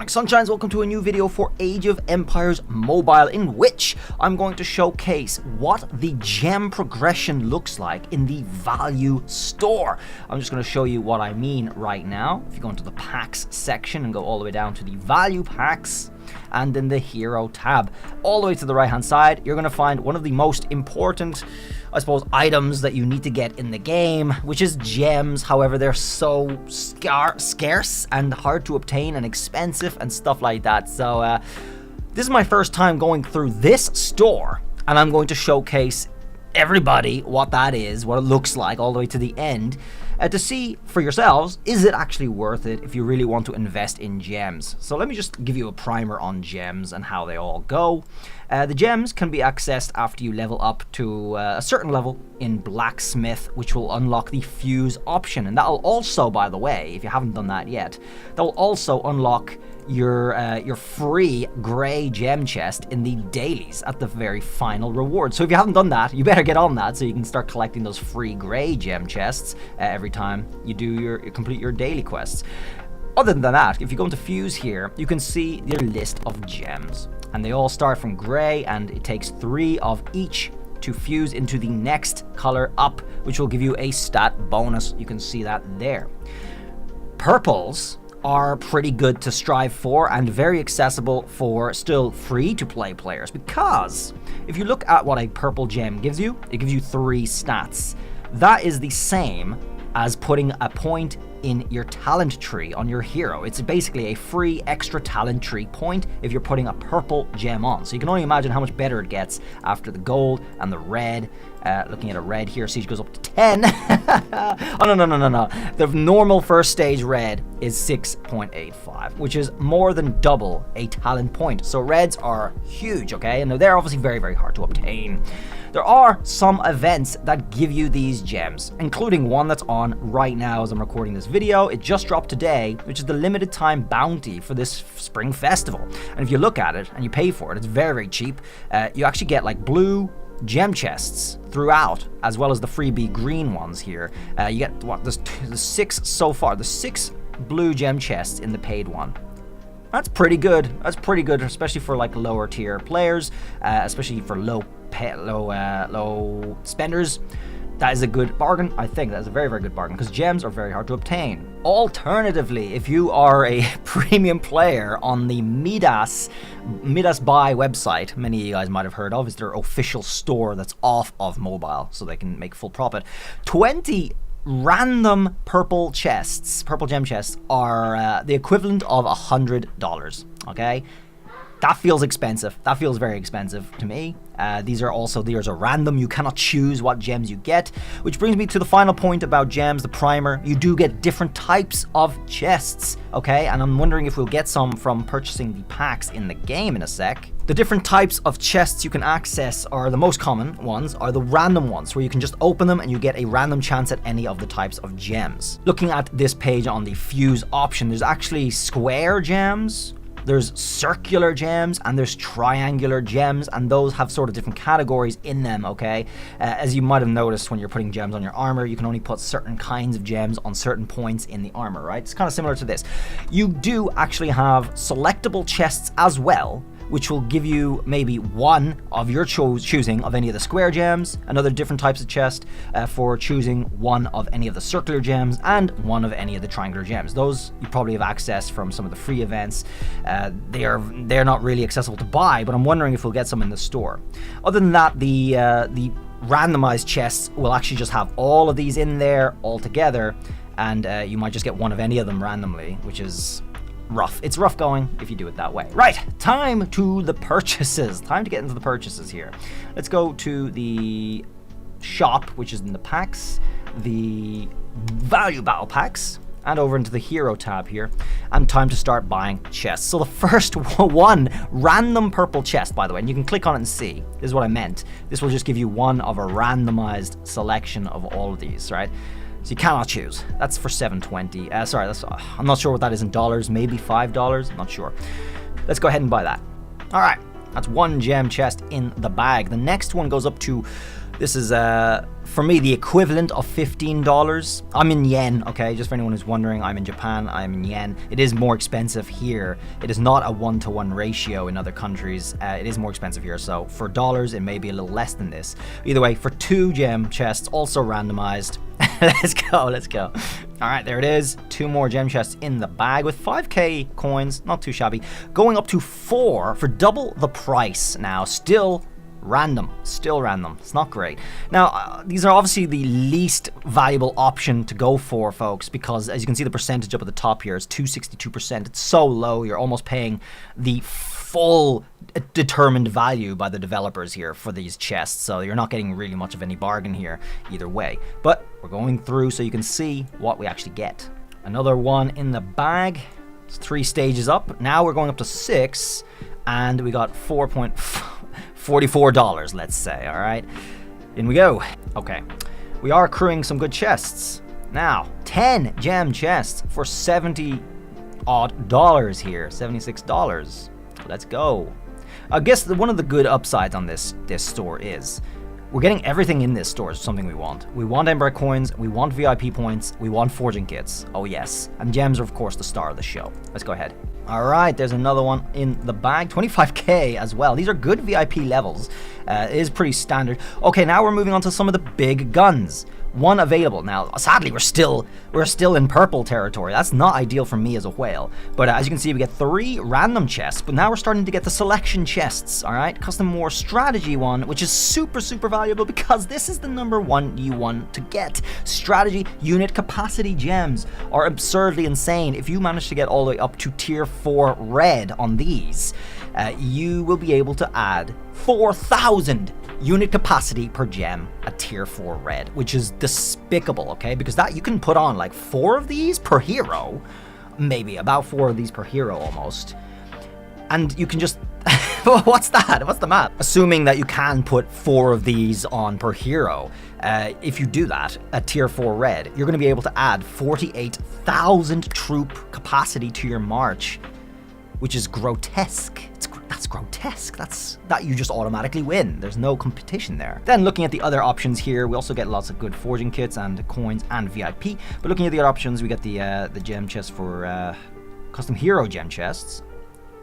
morning, sunshines. Welcome to a new video for Age of Empires Mobile, in which I'm going to showcase what the gem progression looks like in the value store. I'm just going to show you what I mean right now. If you go into the packs section and go all the way down to the value packs, and then the hero tab, all the way to the right hand side, you're going to find one of the most important, I suppose, items that you need to get in the game, which is gems. However, they're so scarce and hard to obtain and expensive and stuff like that. So this is my first time going through this store, and I'm going to showcase everybody what that is, what it looks like all the way to the end, to see for yourselves, is it actually worth it if you really want to invest in gems. So let me just give you a primer on gems and how they all go. The gems can be accessed after you level up to a certain level in blacksmith, which will unlock the fuse option, and that will also, by the way, if you haven't done that yet, that will also unlock your free gray gem chest in the dailies at the very final reward. So if you haven't done that, you better get on that so you can start collecting those free gray gem chests every time you do complete your daily quests. Other than that, if you go into fuse here, you can see their list of gems, and they all start from gray, and it takes 3 of each to fuse into the next color up, which will give you a stat bonus. You can see that there. Purples are pretty good to strive for and very accessible for still free to play players, because if you look at what a purple gem gives you, it gives you 3 stats. That is the same as putting a point in your talent tree on your hero. It's basically a free extra talent tree point if you're putting a purple gem on. So you can only imagine how much better it gets after the gold and the red. Looking at a red here, siege goes up to 10. Oh, no. The normal first stage red is 6.85, which is more than double a talent point. So reds are huge, okay? And they're obviously very, very hard to obtain. There are some events that give you these gems, including one that's on right now as I'm recording this video. It just dropped today, which is the limited time bounty for this spring festival. And if you look at it and you pay for it, it's very, very cheap. You actually get like blue gem chests throughout, as well as the freebie green ones here. You get, what, there's 6 so far. There's 6 blue gem chests in the paid one. That's pretty good. That's pretty good, especially for like lower tier players, especially for low spenders. That is a good bargain. I think that is a very, very good bargain, because gems are very hard to obtain. Alternatively, if you are a premium player on the Midas Buy website, many of you guys might have heard of, is their official store that's off of mobile, so they can make full profit. 20 random purple gem chests are the equivalent of $100, okay? That feels expensive. That feels very expensive to me. These are random. You cannot choose what gems you get, which brings me to the final point about gems, the primer. You do get different types of chests, okay? And I'm wondering if we'll get some from purchasing the packs in the game in a sec. The different types of chests you can access are the most common ones, are the random ones, where you can just open them and you get a random chance at any of the types of gems. Looking at this page on the fuse option, there's actually square gems, there's circular gems, and there's triangular gems, and those have sort of different categories in them, okay? As you might have noticed, when you're putting gems on your armor, you can only put certain kinds of gems on certain points in the armor, right? It's kind of similar to this. You do actually have selectable chests as well, which will give you maybe one of your choosing of any of the square gems, another different types of chest for choosing one of any of the circular gems, and one of any of the triangular gems. Those you probably have access from some of the free events. They're not really accessible to buy, but I'm wondering if we'll get some in the store. Other than that, the randomized chests will actually just have all of these in there all together, and you might just get one of any of them randomly, which is rough. It's rough going if you do it that way. Right, time to the purchases. Time to get into the purchases here. Let's go to the shop, which is in the packs, the value battle packs, and over into the hero tab here, and time to start buying chests. So the first one, random purple chest, by the way, and you can click on it and see. This is what I meant. This will just give you one of a randomized selection of all of these, right? So you cannot choose. That's for $7.20. I'm not sure what that is in dollars. Maybe $5. I'm not sure. Let's go ahead and buy that. All right. That's one gem chest in the bag. The next one goes up to This is, for me, the equivalent of $15. I'm in yen, okay? Just for anyone who's wondering, I'm in Japan, I'm in yen. It is more expensive here. It is not a 1-to-1 ratio in other countries. It is more expensive here, so for dollars, it may be a little less than this. Either way, for 2 gem chests, also randomized. Let's go, let's go. All right, there it is. 2 more gem chests in the bag with 5k coins, not too shabby. Going up to 4 for double the price now. Still random. It's not great. Now, these are obviously the least valuable option to go for, folks, because as you can see, the percentage up at the top here is 262%. It's so low, you're almost paying the full determined value by the developers here for these chests, so you're not getting really much of any bargain here either way. But we're going through so you can see what we actually get. Another one in the bag. It's 3 stages up. Now we're going up to 6, and we got $4.44, let's say. All right, in we go. Okay, we are accruing some good chests. Now 10 gem chests for $70 odd here, $76. Let's go. I guess one of the good upsides on this store is we're getting everything in this store is something we want. We want Empire coins, we want VIP points, we want forging kits. Oh yes, and gems are of course the star of the show. Let's go ahead. All right, there's another one in the bag, 25k as well. These are good VIP levels. It is pretty standard. Okay, now we're moving on to some of the big guns. One available. Now, sadly, we're still in purple territory. That's not ideal for me as a whale. But as you can see, we get 3 random chests, but now we're starting to get the selection chests, all right? Custom War strategy one, which is super, super valuable because this is the #1 you want to get. Strategy unit capacity gems are absurdly insane. If you manage to get all the way up to tier 4 red on these, you will be able to add 4,000 unit capacity per gem at tier 4 red, which is despicable, okay? Because that you can put on like 4 of these per hero, maybe about 4 of these per hero almost, and you can just what's that? What's the math? Assuming that you can put 4 of these on per hero, if you do that at tier 4 red, you're going to be able to add 48,000 troop capacity to your march, which is grotesque. That's grotesque. That you just automatically win. There's no competition there. Then looking at the other options here, we also get lots of good forging kits and coins and VIP. But looking at the other options, we get the gem chest for custom hero gem chests.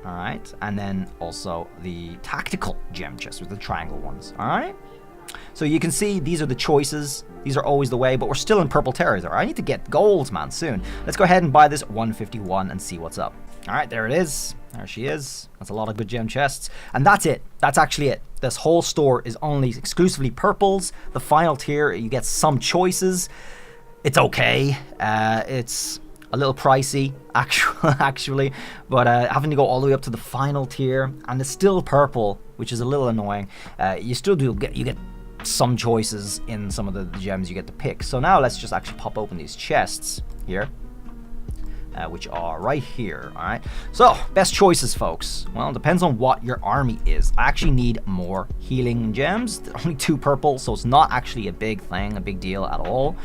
All right, and then also the tactical gem chests with the triangle ones. All right. So you can see these are the choices. These are always the way, but we're still in purple territory. I need to get gold, man, soon. Let's go ahead and buy this 151 and see what's up. All right, there it is. There she is. That's a lot of good gem chests. And that's it. That's actually it. This whole store is only exclusively purples. The final tier, you get some choices. It's okay. It's a little pricey, actually. But having to go all the way up to the final tier, and it's still purple, which is a little annoying. You still do get some choices in some of the gems you get to pick. So now let's just actually pop open these chests here. Which are right here, all right? So, best choices, folks. Well, it depends on what your army is. I actually need more healing gems. They're only 2 purple, so it's not actually a big thing, a big deal at all.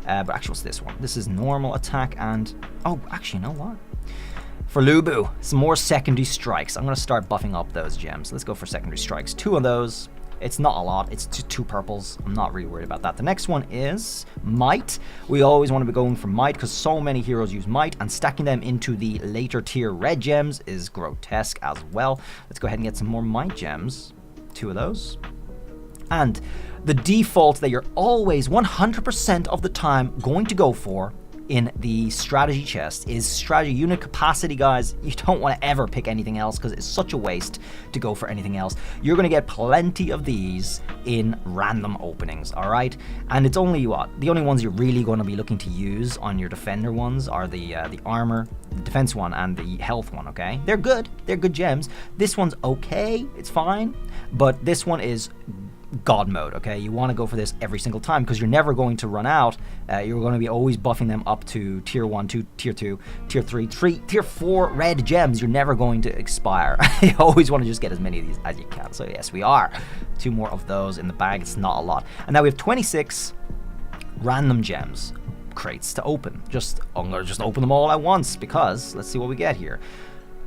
But actually, what's this one? This is normal attack and... Oh, actually, you know what? For Lubu, some more secondary strikes. I'm going to start buffing up those gems. Let's go for secondary strikes. 2 of those. It's not a lot. It's 2 purples. I'm not really worried about that. The next one is Might. We always want to be going for Might because so many heroes use Might, and stacking them into the later tier red gems is grotesque as well. Let's go ahead and get some more Might gems. 2 of those. And the default that you're always 100% of the time going to go for in the strategy chest is strategy unit capacity, guys. You don't want to ever pick anything else because it's such a waste to go for anything else. You're going to get plenty of these in random openings, all right? And it's only the only ones you're really going to be looking to use on your defender ones are the armor, the defense one, and the health one, okay? They're good gems. This one's okay, it's fine, but this one is God mode, okay? You want to go for this every single time because you're never going to run out. You're going to be always buffing them up to tier 1, tier 2, tier 3, tier 4 red gems. You're never going to expire. You always want to just get as many of these as you can. So yes, we are. 2 more of those in the bag. It's not a lot. And now we have 26 random gems crates to open. I'm going to just open them all at once because let's see what we get here.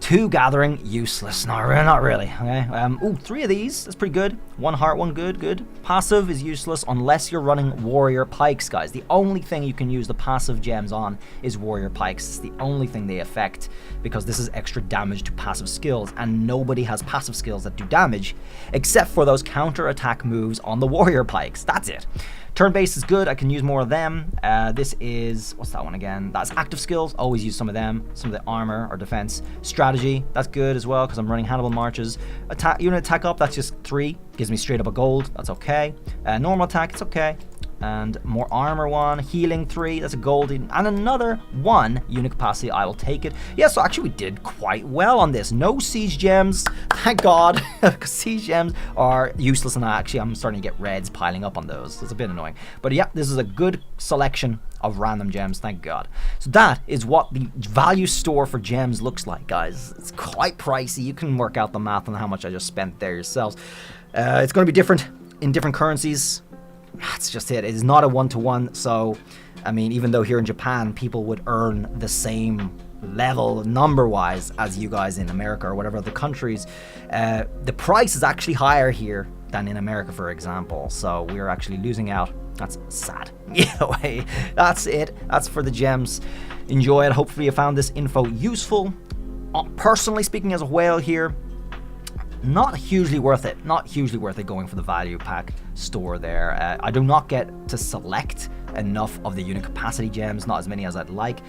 2 gathering, useless. No, not really. Okay. Ooh, 3 of these. That's pretty good. 1 heart, 1 good. Passive is useless unless you're running warrior pikes, guys. The only thing you can use the passive gems on is warrior pikes. It's the only thing they affect, because this is extra damage to passive skills, and nobody has passive skills that do damage except for those counter attack moves on the warrior pikes. That's it. Turn-based is good. I can use more of them. This is, what's that one again? That's active skills. Always use some of them. Some of the armor or defense. Strategy, that's good as well, because I'm running Hannibal marches. Attack, unit attack up, that's just 3. Gives me straight up a gold. That's okay. Normal attack, it's okay. And more armor 1, healing 3, that's a gold, and another 1 unit capacity. I will take it. Yeah, so actually we did quite well on this. No siege gems, thank God, because siege gems are useless, and I'm starting to get reds piling up on those. It's a bit annoying. But yeah, this is a good selection of random gems, thank God. So that is what the value store for gems looks like, guys. It's quite pricey. You can work out the math on how much I just spent there yourselves. It's going to be different in different currencies. That's just it. It is not a one-to-one. So, I mean, even though here in Japan, people would earn the same level number-wise as you guys in America or whatever other countries, the price is actually higher here than in America, for example. So we're actually losing out. That's sad. Either way, that's it. That's for the gems. Enjoy it. Hopefully you found this info useful. Personally speaking, as a whale here, not hugely worth it. Not hugely worth it going for the value pack store there. I do not get to select enough of the unit capacity gems, not as many as I'd like.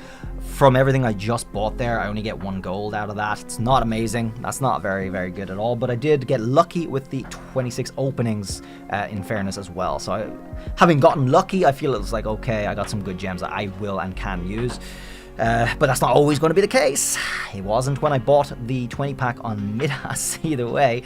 From everything I just bought there, I only get 1 gold out of that. It's not amazing. That's not very, very good at all. But I did get lucky with the 26 openings, in fairness as well. So having gotten lucky, I feel it's like, okay, I got some good gems that I will and can use. But that's not always going to be the case. It wasn't when I bought the 20 pack on Midas either way.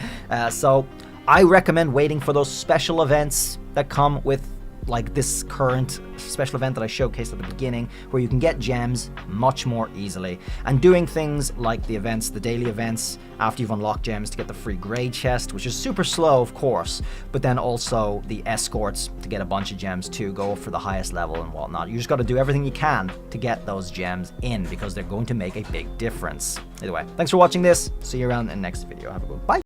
So I recommend waiting for those special events that come with like this current special event that I showcased at the beginning, where you can get gems much more easily, and doing things like the events, the daily events after you've unlocked gems to get the free grade chest, which is super slow of course, but then also the escorts to get a bunch of gems to go for the highest level and whatnot. You just got to do everything you can to get those gems in, because they're going to make a big difference. Either way, thanks for watching this. See you around in the next video. Have a good one. Bye.